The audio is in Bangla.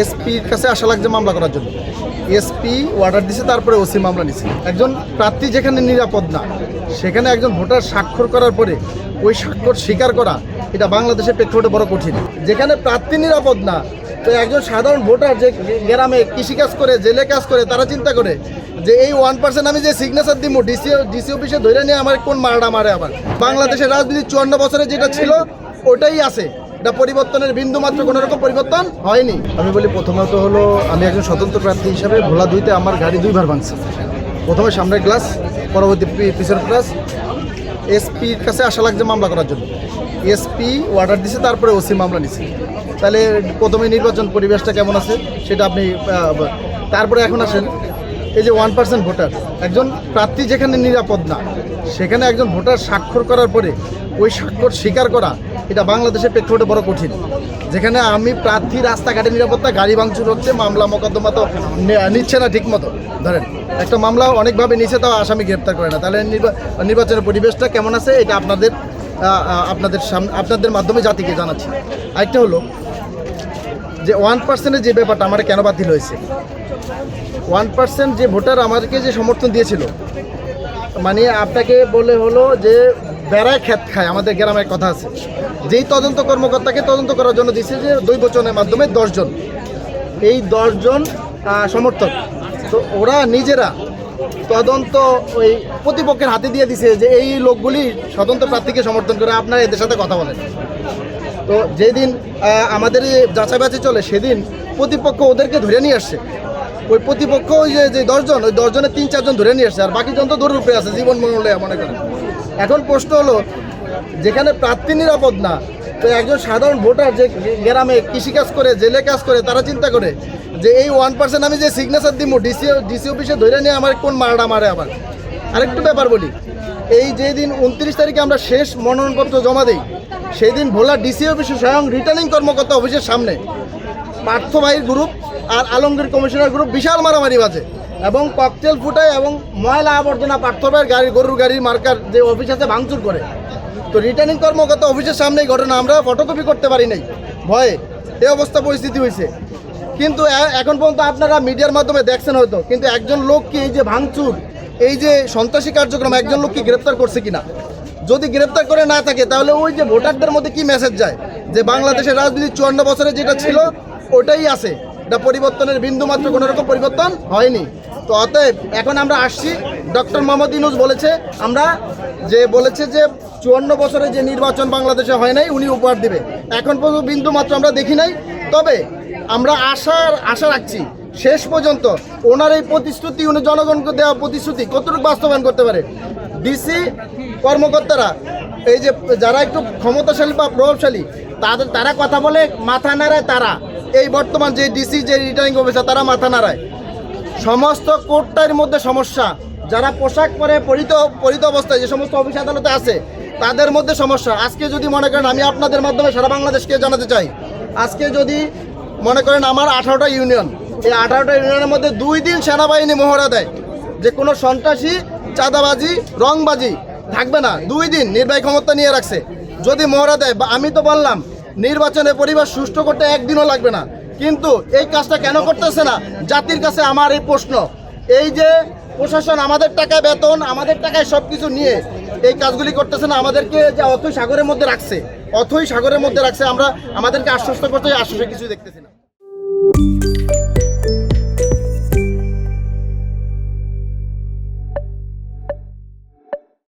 এসপির কাছে আসা লাগছে মামলা করার জন্য। এসপি অর্ডার দিছে, তারপরে ওসি মামলা নিছে। একজন প্রার্থী যেখানে নিরাপদ না, সেখানে একজন ভোটার স্বাক্ষর করার পরে ওই স্বাক্ষর স্বীকার করা, এটা বাংলাদেশের প্রেক্ষাপটে বড় কঠিন। যেখানে প্রার্থী নিরাপদ না, তো একজন সাধারণ ভোটার যে গ্রামে কৃষিকাজ করে, জেলে কাজ করে, তারা চিন্তা করে যে এই 1% আমি যে সিগনেচার দিব ডিসি অফিসে ধরে নিয়ে আমার কোন মারাটা মারে। আবার বাংলাদেশের রাজনীতি 54 বছরে যেটা ছিল ওটাই আছে, এটা পরিবর্তনের বিন্দু মাত্র কোনো রকম পরিবর্তন হয়নি। আমি বলি, প্রথমত হলো আমি একজন স্বতন্ত্র প্রার্থী হিসাবে ভোলা 2-তে আমার গাড়ি 2 বার ভাঙছে। প্রথমে সামনের গ্লাস, পরবর্তী পিছনের গ্লাস। এসপির কাছে আসা লাগছে মামলা করার জন্য। এসপি অর্ডার দিছে, তারপরে ওসি মামলা নিছে। তাহলে প্রথমে নির্বাচন পরিবেশটা কেমন আছে সেটা আপনি তারপরে এখন আসেন এই যে 1% ভোটার, একজন প্রার্থী যেখানে নিরাপদ না, সেখানে একজন ভোটার স্বাক্ষর করার পরে ওই স্বাক্ষর স্বীকার করা, এটা বাংলাদেশের প্রেক্ষাপটে বড় কঠিন। যেখানে আমি প্রার্থী, রাস্তাঘাটে নিরাপত্তা, গাড়ি ভাঙচুর হচ্ছে, মামলা মোকদ্দমা তো নিচ্ছে না ঠিক মতো। ধরেন একটা মামলা অনেকভাবে নিচ্ছে, তাও আসামি গ্রেপ্তার করে না। তাহলে নির্বাচনের পরিবেশটা কেমন আছে এটা আপনাদের মাধ্যমে জাতিকে জানাচ্ছি। আরেকটা হলো যে 1%-এর যে ব্যাপারটা আমার কেন বাতিল হয়েছে। 1% যে ভোটার আমাদেরকে যে সমর্থন দিয়েছিল, মানে আপনাকে বলে হলো যে বেড়ায় খেত খায়, আমাদের গ্রামের কথা আছে। যেই তদন্ত কর্মকর্তাকে তদন্ত করার জন্য দিচ্ছে যে দৈবচনের মাধ্যমে 10 জন, এই 10 জন সমর্থক, তো ওরা নিজেরা তদন্ত ওই প্রতিপক্ষের হাতে দিয়ে দিছে যে এই লোকগুলি স্বতন্ত্র প্রার্থীকে সমর্থন করে, আপনারা এদের সাথে কথা বলেন। তো যেদিন আমাদের যাচাই বাছাই চলে, সেদিন প্রতিপক্ষ ওদেরকে ধরে নিয়ে আসছে। ওই প্রতিপক্ষ ওই যে 10 জন, ওই 10 জনের 3-4 জন ধরে নিয়ে আসছে, আর বাকি জন তো দৌড়ের উপরে আছে, জীবন মনে মনে করেন। এখন প্রশ্ন হলো, যেখানে প্রার্থী নিরাপদ না, তো একজন সাধারণ ভোটার যে গ্রামে কৃষিকাজ করে, জেলে কাজ করে, তারা চিন্তা করে যে এই 1% আমি যে সিগনেচার দিব ডিসি অফিসে ধরে নিয়ে আমার কোন মারাটা মারে। আবার আরেকটু ব্যাপার বলি, এই যেদিন 29 তারিখে আমরা শেষ মনোনয়নপত্র জমা দিই, সেই দিন ভোলা ডিসি অফিসে স্বয়ং রিটার্নিং কর্মকর্তা অফিসের সামনে পার্থ ভাইয়ের গ্রুপ আর আলমগীর কমিশনার গ্রুপ বিশাল মারামারি বাজে, এবং ককটেল ফুটায়, এবং ময়লা আবর্জনা পার্থ ভাইয়ের গাড়ি, গরুর গাড়ির মার্কার যে অফিস আছে ভাঙচুর করে। তো রিটার্নিং কর্মকর্তা অফিসের সামনে এই ঘটনা, আমরা ফটোকপি করতে পারি নাই ভয়ে, এই অবস্থা পরিস্থিতি হয়েছে। কিন্তু এখন পর্যন্ত আপনারা মিডিয়ার মাধ্যমে দেখছেন হয়তো, কিন্তু একজন লোক কি এই যে ভাঙচুর, এই যে সন্ত্রাসী কার্যক্রম, একজন লোক কি গ্রেপ্তার করছে কিনা? যদি গ্রেপ্তার করে না থাকে, তাহলে ওই যে ভোটারদের মধ্যে কি মেসেজ যায় যে বাংলাদেশের রাজনীতি 54 বছরে যেটা ছিল ওটাই আছে, এটা পরিবর্তনের বিন্দু মাত্র কোনো রকম পরিবর্তন হয়নি। তো অতএব এখন আমরা আসছি, ডক্টর মোহাম্মদ ইউনূস বলেছে, বলেছে যে 54 বছরে যে নির্বাচন বাংলাদেশে হয় নাই উনি উপহার দিবে। এখন পর্যন্ত বিন্দু মাত্র আমরা দেখি নাই, তবে আমরা আশা রাখছি শেষ পর্যন্ত ওনার এই প্রতিশ্রুতি, উনি জনগণকে দেওয়া প্রতিশ্রুতি কতটুকু বাস্তবায়ন করতে পারে। ডিসি কর্মকর্তারা, এই যে যারা একটু ক্ষমতাশালী বা প্রভাবশালী, তারা কথা বলে মাথা নাড়ায়, তারা এই বর্তমান যে ডিসি, যে রিটার্নিং অফিসার, তারা মাথা নাড়ায়। সমস্ত কোর্টটার মধ্যে সমস্যা, যারা পোশাক পরে পরিত অবস্থায় যে সমস্ত অফিস আদালতে আছে তাদের মধ্যে সমস্যা। আজকে যদি মনে করেন, আমি আপনাদের মাধ্যমে সারা বাংলাদেশকে জানাতে চাই, আজকে যদি মনে করেন আমার 18টা ইউনিয়ন, এই 18টা ইউনিয়নের মধ্যে 2 দিন সেনাবাহিনী মহড়া দেয় যে কোনো সন্ত্রাসী, চাঁদাবাজি, রংবাজি থাকবে না, 2 দিন নির্বাহী ক্ষমতা নিয়ে রাখছে। যদি মহড়া দেয়, আমি তো বললাম নির্বাচনের পরিবেশ সুষ্ঠু করতে 1 দিনও লাগবে না, কিন্তু এই কাজটা কেন করতেছে না? জাতির কাছে আমার এই প্রশ্ন। এই যে প্রশাসন আমাদের টাকায় বেতন, আমাদের টাকায় সব কিছু নিয়ে এই কাজগুলি করতেছে না, আমাদেরকে যে অথই সাগরের মধ্যে রাখছে, আমরা আমাদেরকে আশ্বস্ত করতে, আশ্বাসে কিছু দেখতেছি না।